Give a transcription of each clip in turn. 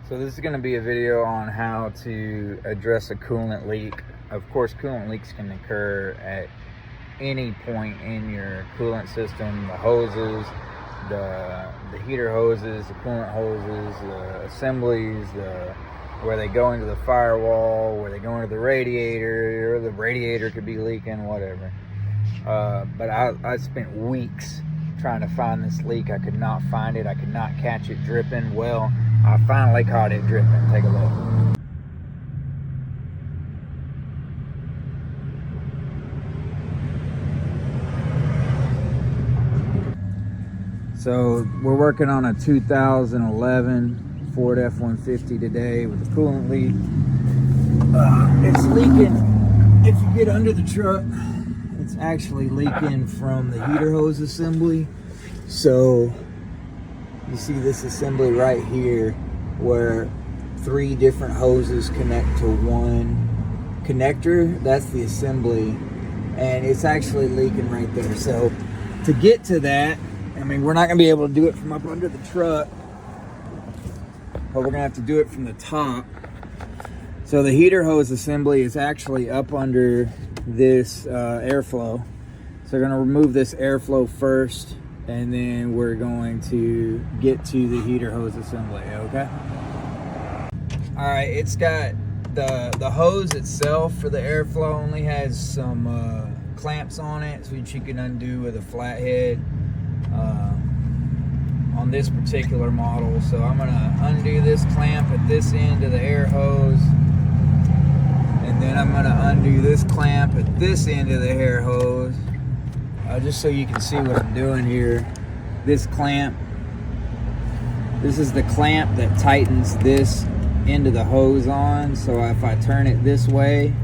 So this is going to be a video on how to address a coolant leak. Of course, coolant leaks can occur at any point in your coolant system. The hoses, the heater hoses, the coolant hoses, the assemblies, where they go into the firewall, where they go into the radiator, or the radiator could be leaking, whatever. But I spent weeks trying to find this leak. I could not find it. I could not catch it dripping. Well, I finally caught it dripping. Take a look. So we're working on a 2011 Ford F-150 today with a coolant leak. It's leaking. If you get under the truck, it's actually leaking from the heater hose assembly. So you see this assembly right here where 3 different hoses connect to one connector. That's the assembly, and it's actually leaking right there. So to get to that, I mean, we're not gonna be able to do it from up under the truck, but we're gonna have to do it from the top. So the heater hose assembly is actually up under this airflow. So we're gonna remove this airflow first, and then we're going to get to the heater hose assembly, okay? All right, it's got the hose itself for the airflow only has some clamps on it, which you can undo with a flathead on this particular model. So I'm gonna undo this clamp at this end of the air hose, and then I'm gonna undo this clamp at this end of the air hose, just so you can see what I'm doing here. This clamp, this is the clamp that tightens this end of the hose on. So if I turn it this way,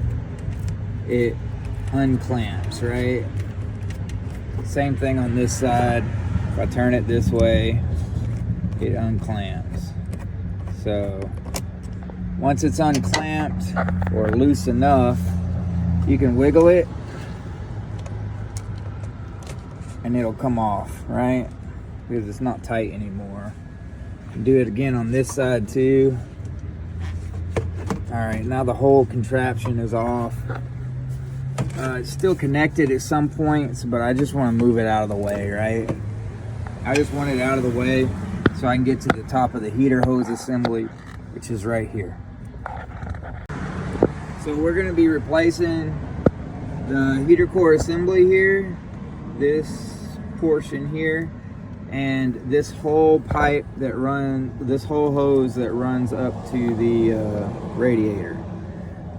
it unclamps, right? Same thing on this side. If I turn it this way, it unclamps. So once it's unclamped or loose enough, you can wiggle it and it'll come off, right? Because it's not tight anymore. You can do it again on this side too. All right, now the whole contraption is off. It's still connected at some points, but I just want to move it out of the way, right? I just want it out of the way so I can get to the top of the heater hose assembly, which is right here. So we're going to be replacing the heater core assembly here, this portion here, and this whole pipe that this whole hose that runs up to the radiator.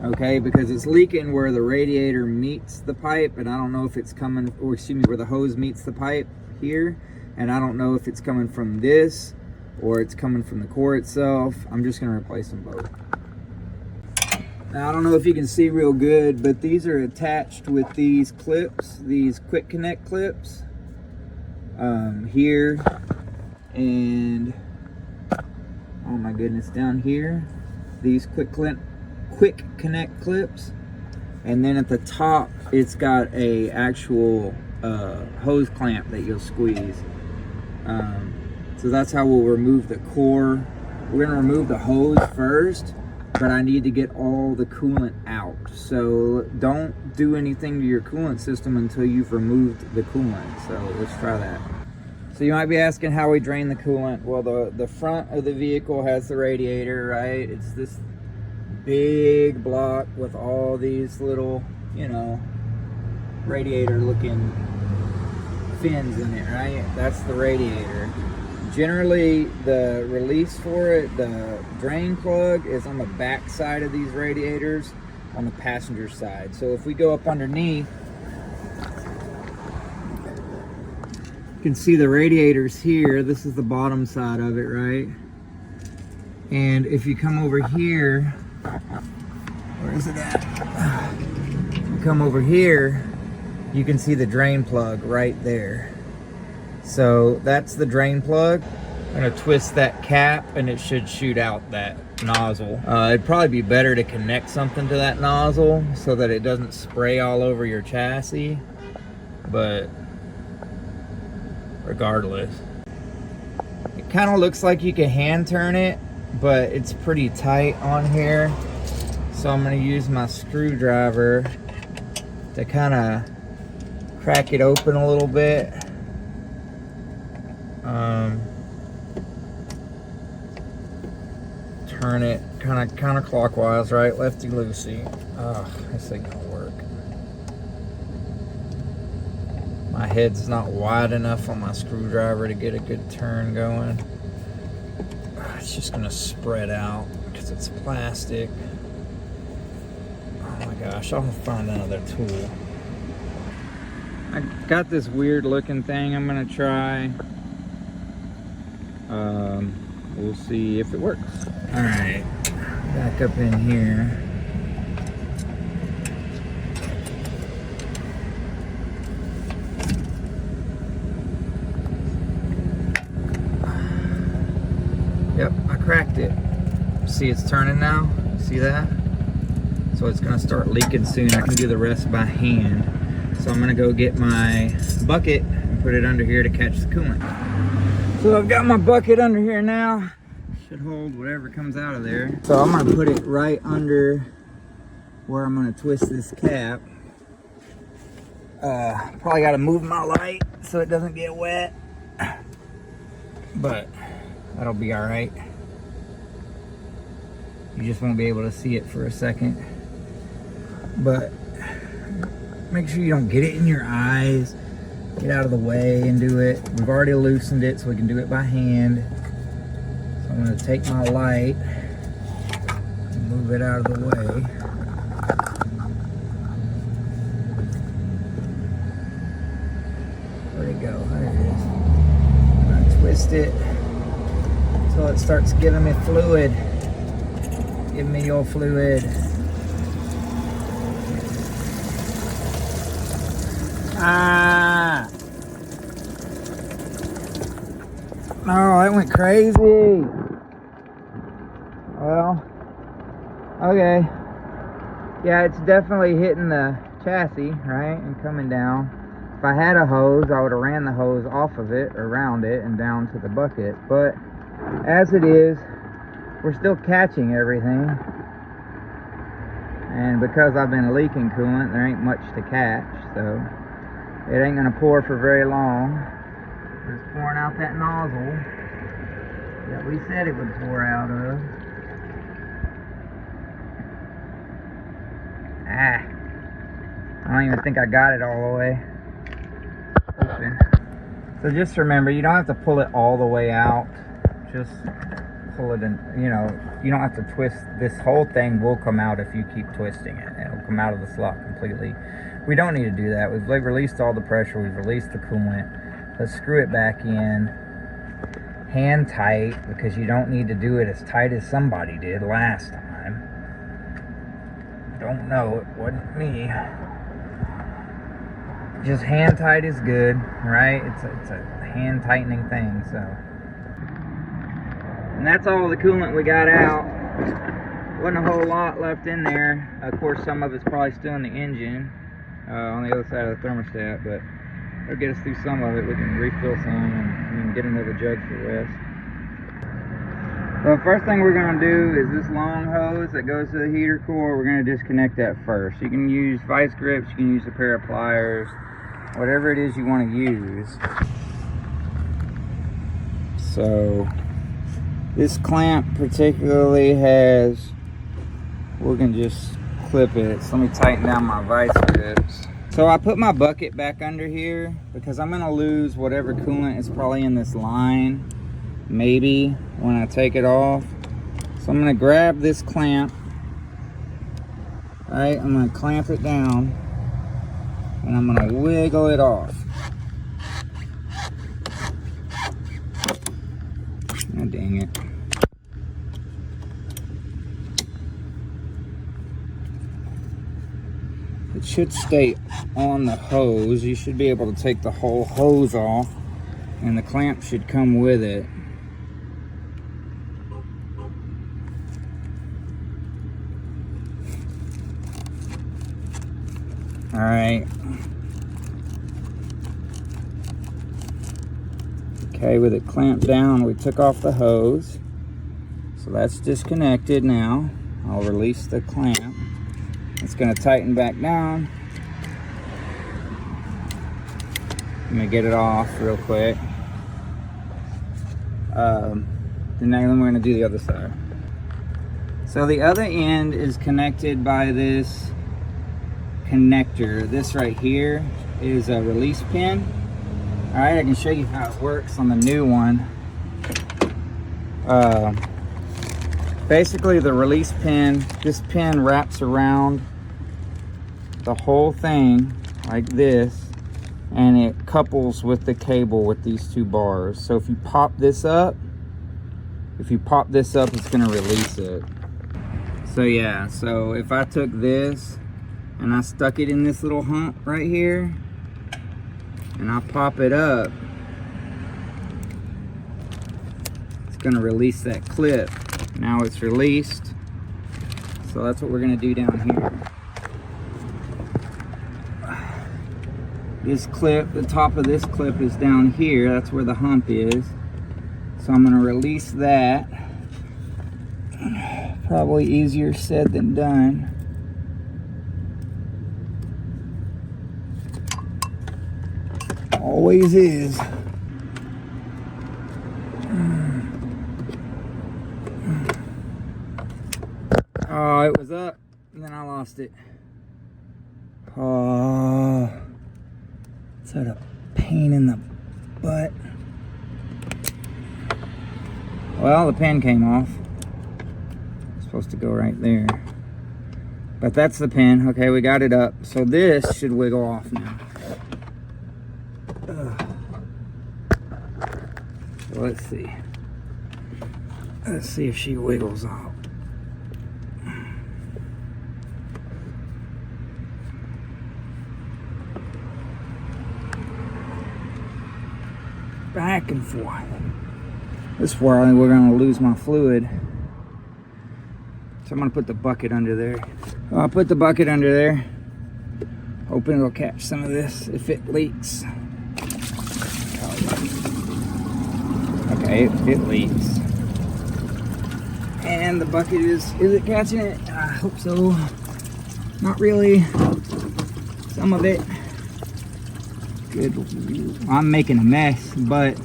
Okay, because it's leaking where the radiator meets the pipe, and I don't know if it's coming, or excuse me, where the hose meets the pipe here, and I don't know if it's coming from this or it's coming from the core itself. I'm just going to replace them both. Now, I don't know if you can see real good, but these are attached with these clips, these quick connect clips here, and oh my goodness, down here, these quick connect clips, and then at the top it's got a actual hose clamp that you'll squeeze. So that's how we'll remove the core. We're going to remove the hose first, but I need to get all the coolant out. So don't do anything to your coolant system until you've removed the coolant. So let's try that. So you might be asking how we drain the coolant. Well, the front of the vehicle has the radiator, right? It's this big block with all these little, you know, radiator looking fins in it, right? That's the radiator. Generally, the release for it, the drain plug, is on the back side of these radiators on the passenger side. So if we go up underneath, you can see the radiators here. This is the bottom side of it, right? And if you come over here, where is it at? You come over here, you can see the drain plug right there. So that's the drain plug. I'm gonna twist that cap and it should shoot out that nozzle. It'd probably be better to connect something to that nozzle so that it doesn't spray all over your chassis, but regardless, it kind of looks like you can hand turn it but it's pretty tight on here. So I'm gonna use my screwdriver to kind of crack it open a little bit. Turn it kind of counterclockwise, right? Lefty loosey. This ain't gonna work. My head's not wide enough on my screwdriver to get a good turn going. It's just gonna spread out because it's plastic. Oh my gosh, I'll find another tool. I got this weird looking thing I'm gonna try. We'll see if it works. All right, back up in here. Yep, I cracked it. See, it's turning now. See that? So it's gonna start leaking soon. I can do the rest by hand. So I'm gonna go get my bucket and put it under here to catch the coolant. So I've got my bucket under here now. Should hold whatever comes out of there. So I'm gonna put it right under where I'm gonna twist this cap. Probably gotta move my light so it doesn't get wet. But that'll be all right. You just won't be able to see it for a second. But make sure you don't get it in your eyes. Get out of the way and do it. We've already loosened it so we can do it by hand. So I'm gonna take my light and move it out of the way. Where'd it go? There it is. I'm gonna twist it until it starts giving me fluid. Give me your fluid. Ah! Oh, that went crazy. Well, okay. Yeah, it's definitely hitting the chassis, right, and coming down. If I had a hose, I would have ran the hose off of it, around it, and down to the bucket. But as it is, we're still catching everything. And because I've been leaking coolant, there ain't much to catch, so it ain't gonna pour for very long. It's pouring out that nozzle that we said it would pour out of. I don't even think I got it all the way open. So just remember, you don't have to pull it all the way out. Just pull it in, you don't have to twist. This whole thing will come out if you keep twisting it. It'll come out of the slot completely. We don't need to do that. We've released all the pressure. We've released the coolant. Let's screw it back in. Hand tight, because you don't need to do it as tight as somebody did last time. Don't know, it wasn't me. Just hand tight is good, right? It's a hand tightening thing, so. And that's all the coolant we got out. Wasn't a whole lot left in there. Of course, some of it's probably still in the engine, on the other side of the thermostat, but it'll get us through some of it. We can refill some and we can get another jug for the rest. So the first thing we're going to do is this long hose that goes to the heater core. We're going to disconnect that first. You can use vice grips, you can use a pair of pliers, whatever it is you want to use. So this clamp particularly has, we're going to just clip it. So let me tighten down my vice grips. So I put my bucket back under here because I'm going to lose whatever coolant is probably in this line, maybe, when I take it off. So I'm going to grab this clamp. Alright, I'm going to clamp it down and I'm going to wiggle it off. Oh, dang it. It should stay on the hose. You should be able to take the whole hose off and the clamp should come with it. All right. Okay, with it clamped down, we took off the hose. So So that's disconnected now. I'll release the clamp. It's going to tighten back down. I'm going to get it off real quick. And then we're going to do the other side. So the other end is connected by this connector. This right here is a release pin. All right, I can show you how it works on the new one. Basically the release pin, this pin wraps around the whole thing like this, and it couples with the cable with these two bars. So if you pop this up, it's gonna release it. So yeah, so if I took this and I stuck it in this little hump right here, and I pop it up, it's gonna release that clip. Now it's released. So that's what we're gonna do down here. This clip, the top of this clip is down here. That's where the hump is. So I'm gonna release that. Probably easier said than done. Always is. Oh, it was up, and then I lost it. Oh, it's such a pain in the butt. Well, the pin came off. It's supposed to go right there. But that's the pin. Okay, we got it up. So this should wiggle off now. So let's see. Let's see if she wiggles off. Back and forth. This is where we're gonna lose my fluid. So I'm gonna put the bucket under there. I'll put the bucket under there. Hoping it'll catch some of this if it leaks. Okay, it leaks. And the bucket is it catching it? I hope so. Not really. Some of it. Good. I'm making a mess, but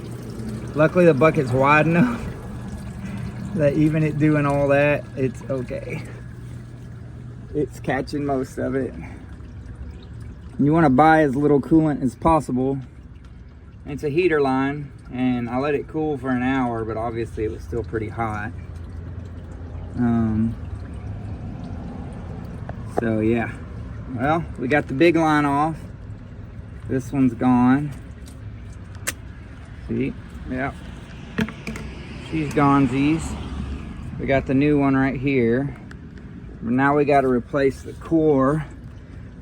luckily the bucket's wide enough that even it doing all that, it's okay. It's catching most of it. You want to buy as little coolant as possible. It's a heater line, and I let it cool for an hour, but obviously it was still pretty hot. So yeah, well, we got the big line off. This one's gone. See? Yep. She's gonesies. We got the new one right here. But now we got to replace the core,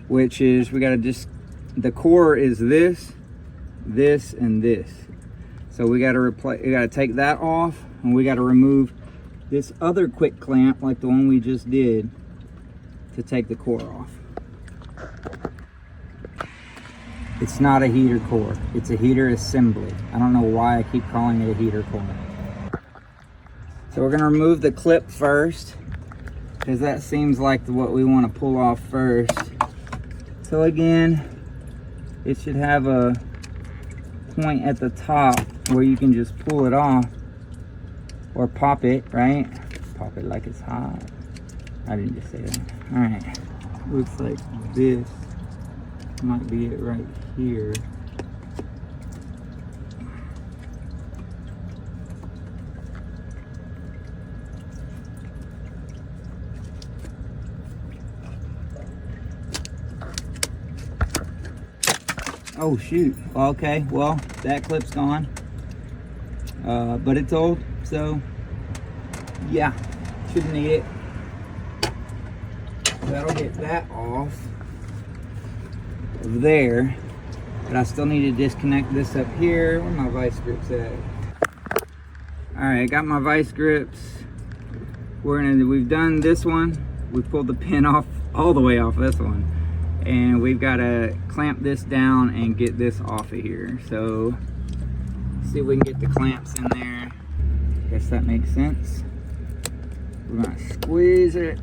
which is, we got to just, the core is this, this, and this. So we got to replace, we got to take that off, and we got to remove this other quick clamp, like the one we just did, to take the core off. It's not a heater core, it's a heater assembly. I don't know why I keep calling it a heater core. So we're gonna remove the clip first, because that seems like what we want to pull off first. So again, it should have a point at the top where you can just pull it off or pop it, right? Pop it like it's hot. I didn't just say that. All right, looks like this might be it right here. Oh shoot, okay, well, that clip's gone. But it's old, so yeah, shouldn't need it. That'll get that off of there, but I still need to disconnect this up here. Where my vice grips at? All right, I got my vice grips. We've done this one. We pulled the pin off, all the way off this one, and we've got to clamp this down and get this off of here. So see if we can get the clamps in there. Guess that makes sense. We're gonna squeeze it.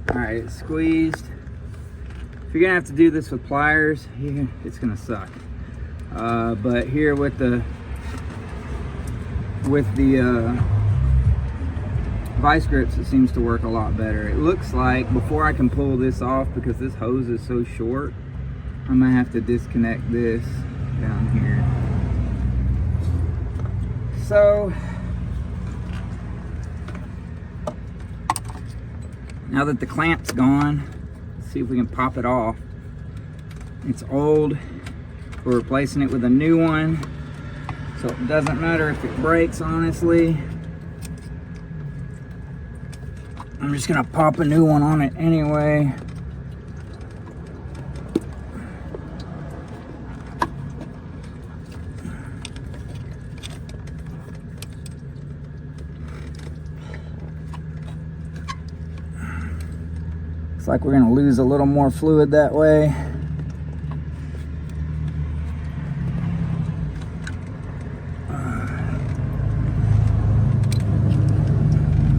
All right, it's squeezed. If you're gonna have to do this with pliers, it's gonna suck. But here with the vice grips, it seems to work a lot better. It looks like before I can pull this off, because this hose is so short, I'm gonna have to disconnect this down here. So now that the clamp's gone, let's see if we can pop it off. It's old. We're replacing it with a new one, so it doesn't matter if it breaks, honestly. I'm just gonna pop a new one on it anyway. Looks like we're gonna lose a little more fluid that way.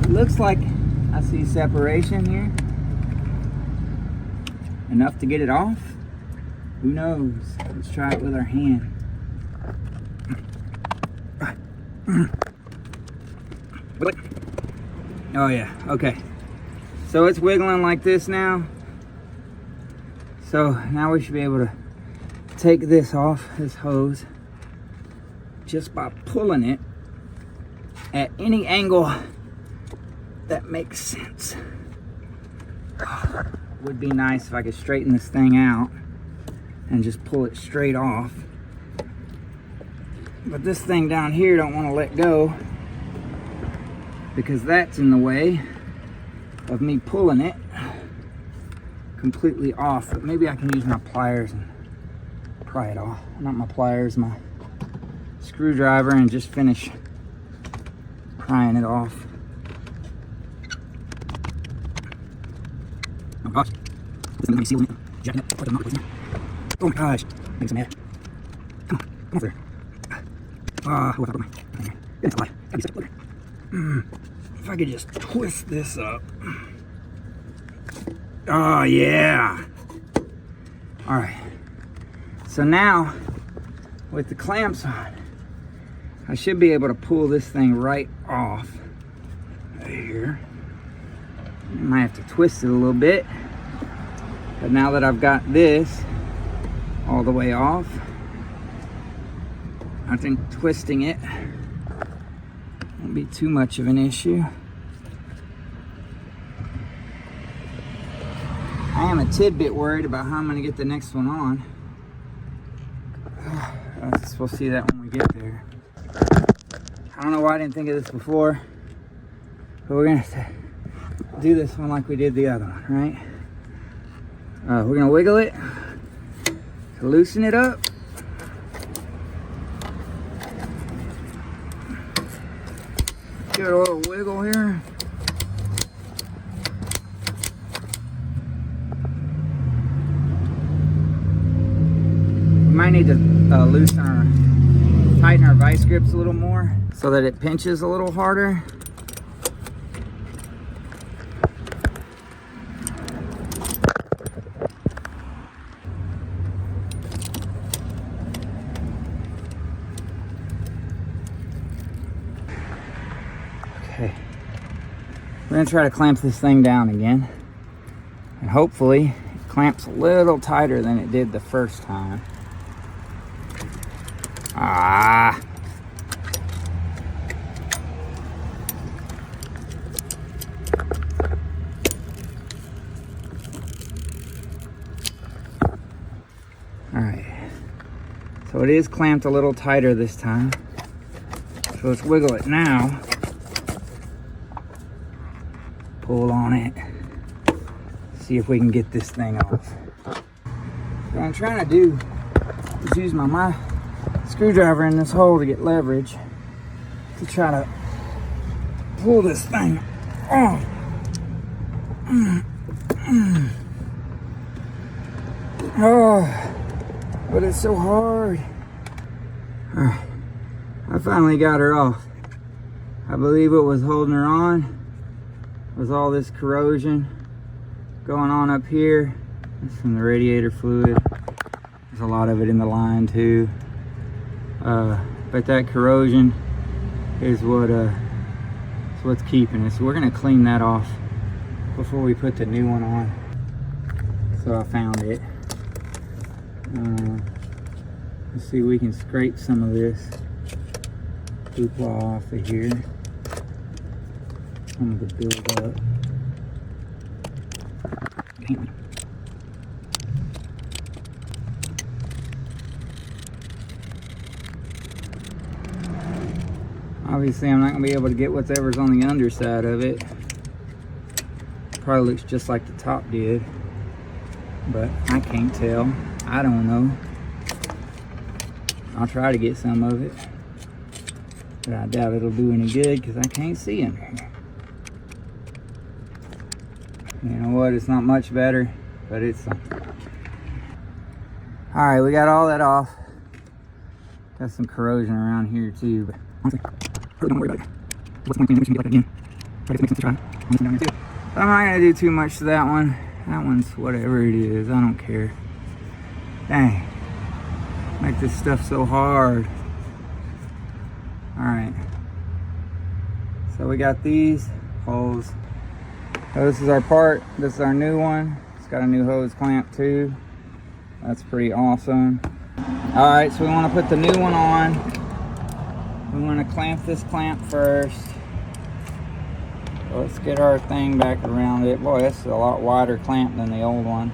Looks like I see separation here. Enough to get it off? Who knows? Let's try it with our hand. Oh yeah, okay. So it's wiggling like this now. So now we should be able to take this off, this hose, just by pulling it at any angle that makes sense. Would be nice if I could straighten this thing out and just pull it straight off. But this thing down here don't want to let go because that's in the way of me pulling it completely off. But maybe I can use my pliers and pry it off. Not my pliers, my screwdriver, and just finish prying it off. Oh gosh, this is gonna be sealing it, jacking it, putting it on. Oh my gosh, makes me mad. Come on there. Oh, I put my hand. It's a lot. Gotta be safe. If I could just twist this up. Oh yeah. All right. So now, with the clamps on, I should be able to pull this thing right off. Right here. I might have to twist it a little bit. But now that I've got this all the way off, I think twisting it won't be too much of an issue. I am a tidbit worried about how I'm going to get the next one on. I guess we'll see that when we get there. I don't know why I didn't think of this before, but we're going to have to do this one like we did the other one, right? We're going to wiggle it, loosen it up. Give it a little wiggle here. We might need to tighten our vice grips a little more so that it pinches a little harder. Okay, we're gonna try to clamp this thing down again, and hopefully it clamps a little tighter than it did the first time. Ah. All right, so it is clamped a little tighter this time. So let's wiggle it now. Pull on it. See if we can get this thing off. What I'm trying to do is use my screwdriver in this hole to get leverage to try to pull this thing off. Oh, but it's so hard. All right, I finally got her off. I believe what was holding her on was all this corrosion going on up here. That's from the radiator fluid. There's a lot of it in the line too. But that corrosion is what's keeping it. So we're gonna clean that off before we put the new one on. So I found it. Let's see if we can scrape some of this hoopla off of here. Some of the build up. Obviously, I'm not going to be able to get whatever's on the underside of it. Probably looks just like the top did, but I can't tell. I don't know. I'll try to get some of it, but I doubt it'll do any good because I can't see under here. You know what? It's not much better, but it's something. All right, we got all that off. Got some corrosion around here too, but honestly, really don't worry about it. What's the point of get like that again? Try to make sense to try. Down there too. But I'm not gonna do too much to that one. That one's whatever it is. I don't care. Dang. Make this stuff so hard. All right. So we got these holes. So this is our part. This is our new one. It's got a new hose clamp too. That's pretty awesome. All right, so we want to put the new one on. We want to clamp this clamp first. So let's get our thing back around it. Boy, that's a lot wider clamp than the old one.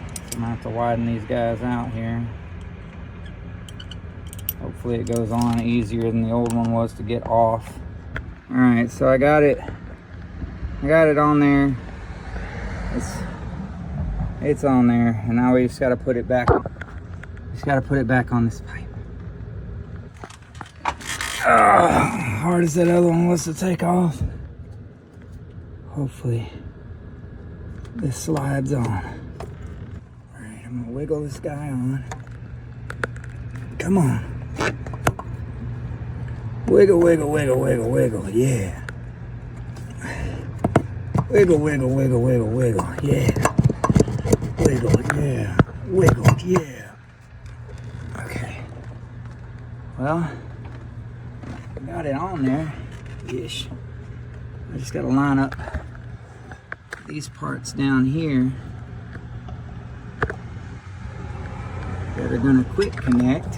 So I'm gonna have to widen these guys out here. Hopefully it goes on easier than the old one was to get off. All right, so I got it on there. It's on there, and now we just got to put it back. Just got to put it back on this pipe. Hard as that other one was to take off. Hopefully this slides on. All right, I'm gonna wiggle this guy on. Come on. Wiggle, wiggle, wiggle, wiggle, wiggle, yeah. Wiggle, wiggle, wiggle, wiggle, wiggle, yeah. Wiggle, yeah. Wiggle, yeah. Okay. Well, got it on there ish. I just got to line up these parts down here that are going to quick connect,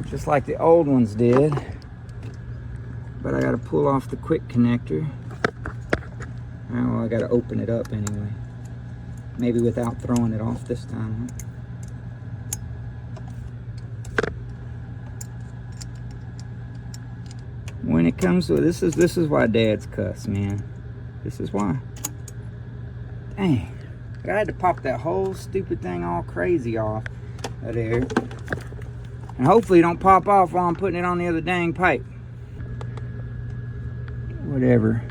just like the old ones did. But I got to pull off the quick connector. Well, I got to open it up anyway. Maybe without throwing it off this time. When it comes to this is why dads cuss, man. This is why. Dang. I had to pop that whole stupid thing all crazy off of there. And hopefully it don't pop off while I'm putting it on the other dang pipe. Whatever.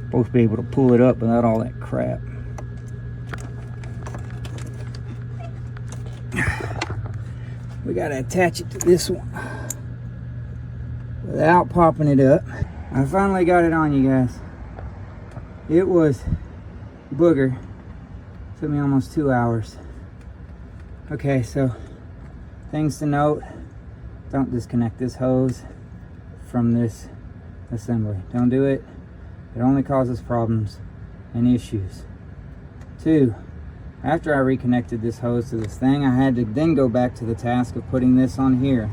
Supposed to be able to pull it up without all that crap. We gotta attach it to this one without popping it up. I finally got it on, you guys. It was booger. Took me almost 2 hours. Okay, so things to note: don't disconnect this hose from this assembly. Don't do it. It only causes problems and issues. 2, after I reconnected this hose to this thing, I had to then go back to the task of putting this on here.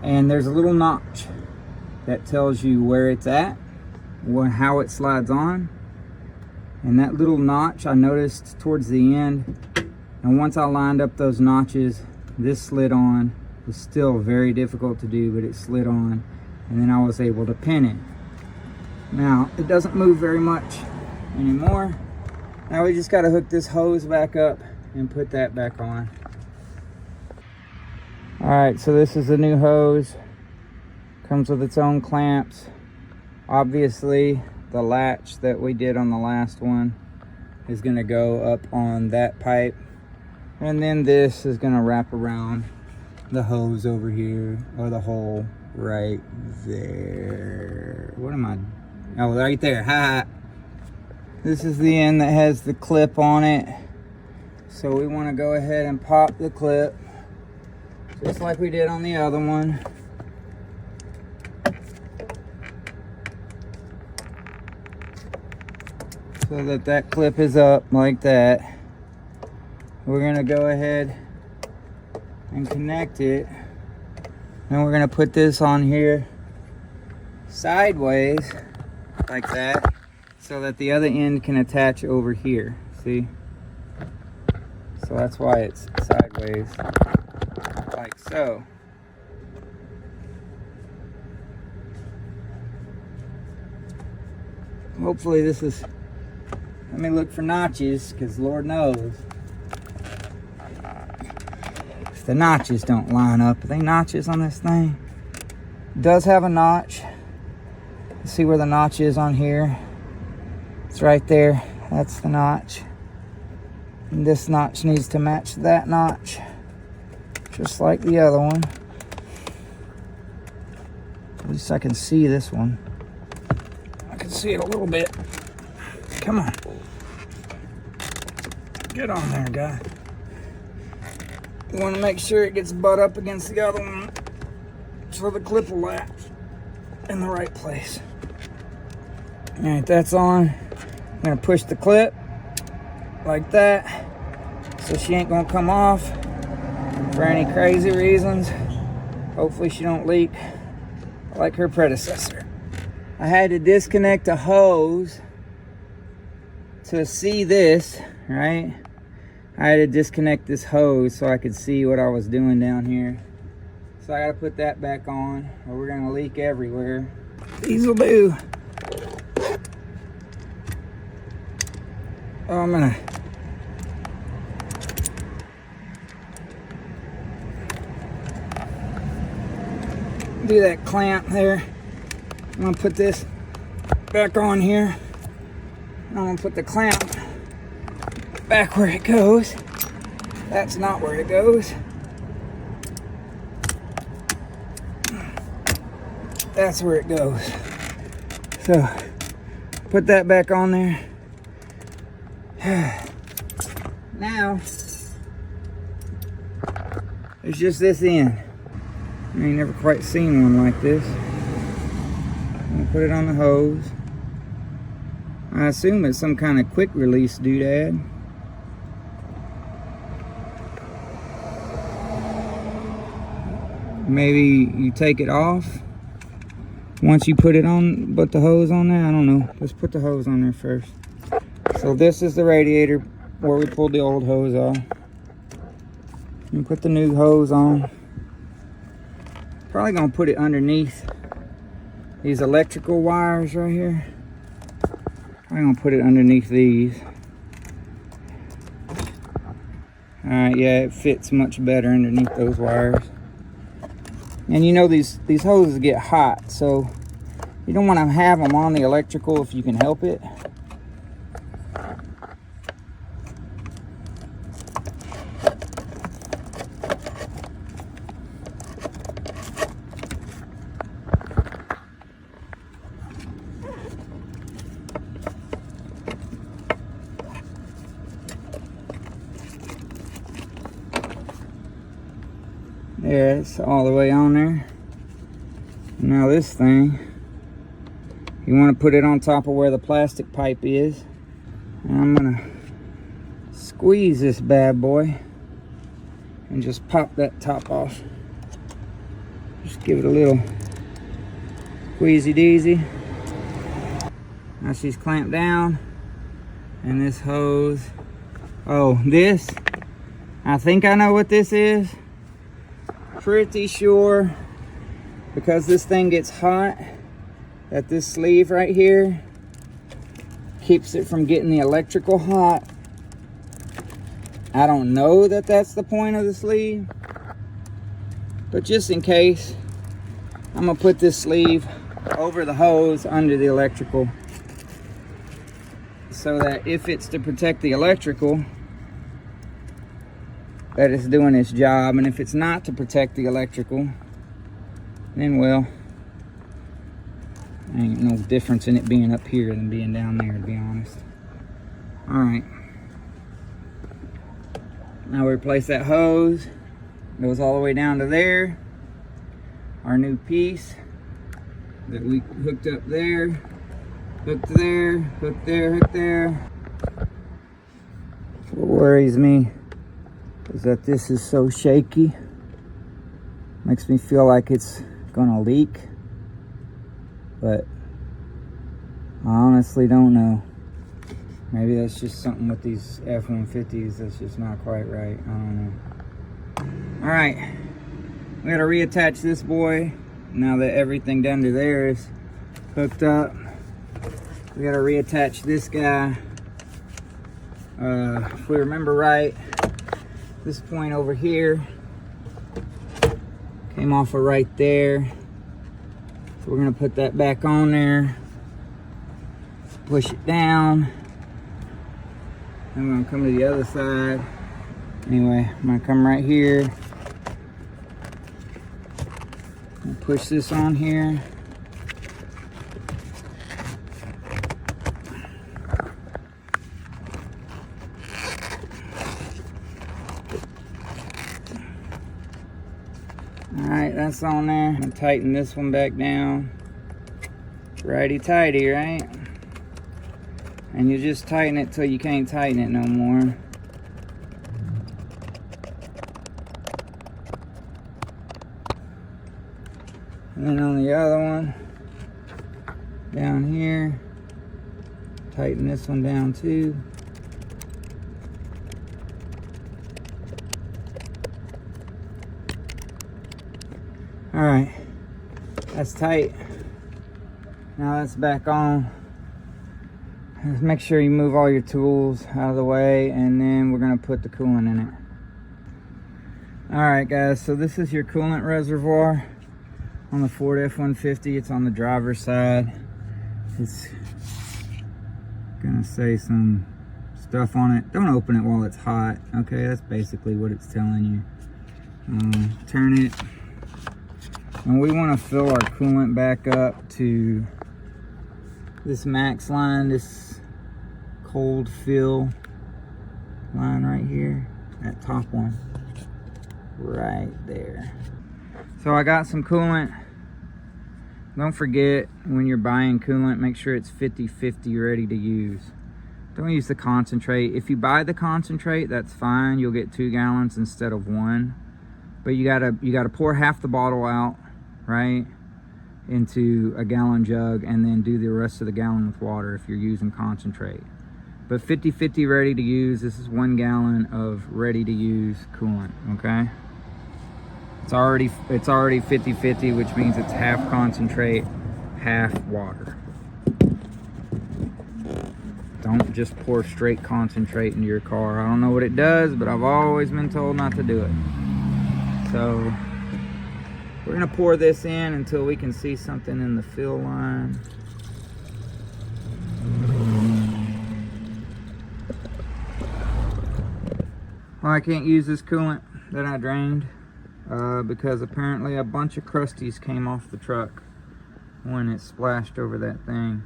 And there's a little notch that tells you where it's at, how it slides on. And that little notch I noticed towards the end. And once I lined up those notches, this slid on. It was still very difficult to do, but it slid on. And then I was able to pin it. Now, it doesn't move very much anymore. Now we just got to hook this hose back up and put that back on. All right, so this is the new hose. Comes with its own clamps. Obviously, the latch that we did on the last one is gonna go up on that pipe. And then this is gonna wrap around the hose over here, or the hole right there. What am I? Oh, right there. Ha! This is the end that has the clip on it. So we want to go ahead and pop the clip, just like we did on the other one. So that that clip is up like that. We're gonna go ahead and connect it. And we're gonna put this on here sideways like that, so that the other end can attach over here. See? So that's why it's sideways, like so. Hopefully this is, let me look for notches, because Lord knows if the notches don't line up. Are they notches on this thing? It does have a notch. Let's see where the notch is on here. It's right there. That's the notch. And this notch needs to match that notch, just like the other one. At least I can see this one. I can see it a little bit. Come on. Get on there, guy. You want to make sure it gets butt up against the other one, so the clip will latch in the right place. All right, that's on. I'm gonna push the clip like that, so she ain't gonna come off for any crazy reasons. Hopefully she don't leak like her predecessor. I had to disconnect a hose to see this, right? I had to disconnect this hose so I could see what I was doing down here. So I gotta put that back on, or we're gonna leak everywhere. These will do. Oh, I'm gonna do that clamp there. I'm gonna put this back on here. I'm gonna put the clamp back where it goes. That's not where it goes. That's where it goes. So put that back on there. Now there's just this end. I ain't never quite seen one like this. I'm gonna put it on the hose. I assume it's some kind of quick release doodad. Maybe you take it off once you put it on, put the hose on there. I don't know. Let's put the hose on there first. So this is the radiator where we pulled the old hose off. And put the new hose on. Probably gonna put it underneath these electrical wires right here. I'm gonna put it underneath these. Alright, yeah, it fits much better underneath those wires. And you know these hoses get hot, so you don't want to have them on the electrical if you can help it. There, it's all the way on there. Now this thing, you want to put it on top of where the plastic pipe is. And I'm gonna squeeze this bad boy and just pop that top off. Just give it a little squeezy deezy. Now she's clamped down, and this hose, oh, this, I think I know what this is. Pretty sure, because this thing gets hot, that this sleeve right here keeps it from getting the electrical hot. I don't know that that's the point of the sleeve, but just in case, I'm gonna put this sleeve over the hose under the electrical so that if it's to protect the electrical, that it's doing its job. And if it's not to protect the electrical, then well, ain't no difference in it being up here than being down there, to be honest. All right. Now we replace that hose. Goes all the way down to there. Our new piece that we hooked up there, hooked there, hooked there, hooked there. What worries me is that this is so shaky. Makes me feel like it's gonna leak, but I honestly don't know. Maybe that's just something with these F-150s that's just not quite right. I don't know. All right, we gotta reattach this boy now that everything down to there is hooked up. We gotta reattach this guy. If we remember right, this point over here came off of right there. So we're gonna put that back on there, push it down. I'm gonna come to the other side. Anyway, I'm gonna come right here. Push this on here. Alright, that's on there. I'm gonna tighten this one back down. Righty-tighty, right? And you just tighten it till you can't tighten it no more. And then on the other one, down here, tighten this one down too. All right, that's tight. Now that's back on. Just make sure you move all your tools out of the way, and then we're gonna put the coolant in it. All right, guys, so this is your coolant reservoir on the Ford F-150. It's on the driver's side. It's gonna say some stuff on it. Don't open it while it's hot. Okay, that's basically what it's telling you. Turn it. And we want to fill our coolant back up to this max line, this cold fill line right here, that top one right there. So I got some coolant. Don't forget, when you're buying coolant, make sure it's 50-50 ready to use. Don't use the concentrate. If you buy the concentrate, that's fine. You'll get 2 gallons instead of 1. But you gotta pour half the bottle out, right, into a gallon jug, and then do the rest of the gallon with water if you're using concentrate. But 50-50 ready to use. This is 1 gallon of ready to use coolant, okay? It's already 50-50, which means it's half concentrate, half water. Don't just pour straight concentrate into your car. I don't know what it does, but I've always been told not to do it. So we're gonna pour this in until we can see something in the fill line. Well, I can't use this coolant that I drained because apparently a bunch of crusties came off the truck when it splashed over that thing.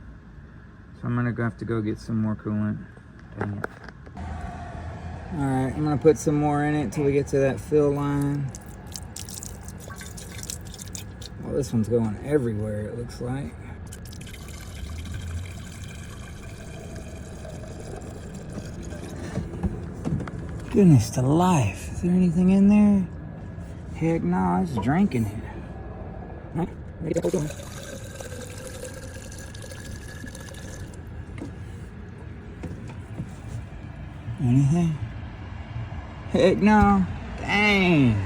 So I'm gonna have to go get some more coolant. Dang it. All right, I'm gonna put some more in it until we get to that fill line. Well, this one's going everywhere, it looks like. Goodness to life. Is there anything in there? Heck no, it's drinking it. All right, ready to go going. Anything? Heck no. Dang.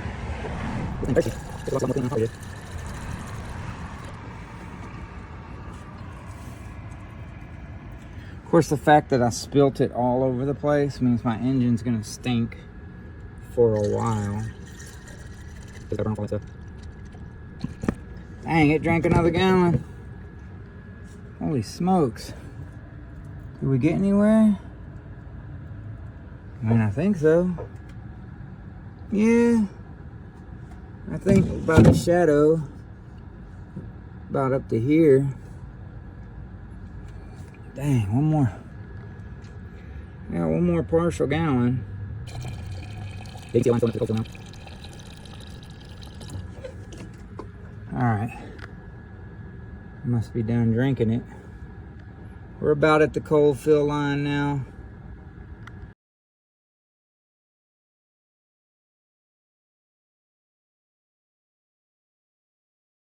Of course, the fact that I spilt it all over the place means my engine's gonna stink for a while. Dang, it drank another gallon. Holy smokes. Did we get anywhere? I mean, I think so. Yeah. I think about the shadow, about up to here. Dang, one more. Yeah, one more partial gallon. Big deal, I'm filling up the cold now. Alright. Must be done drinking it. We're about at the cold fill line now.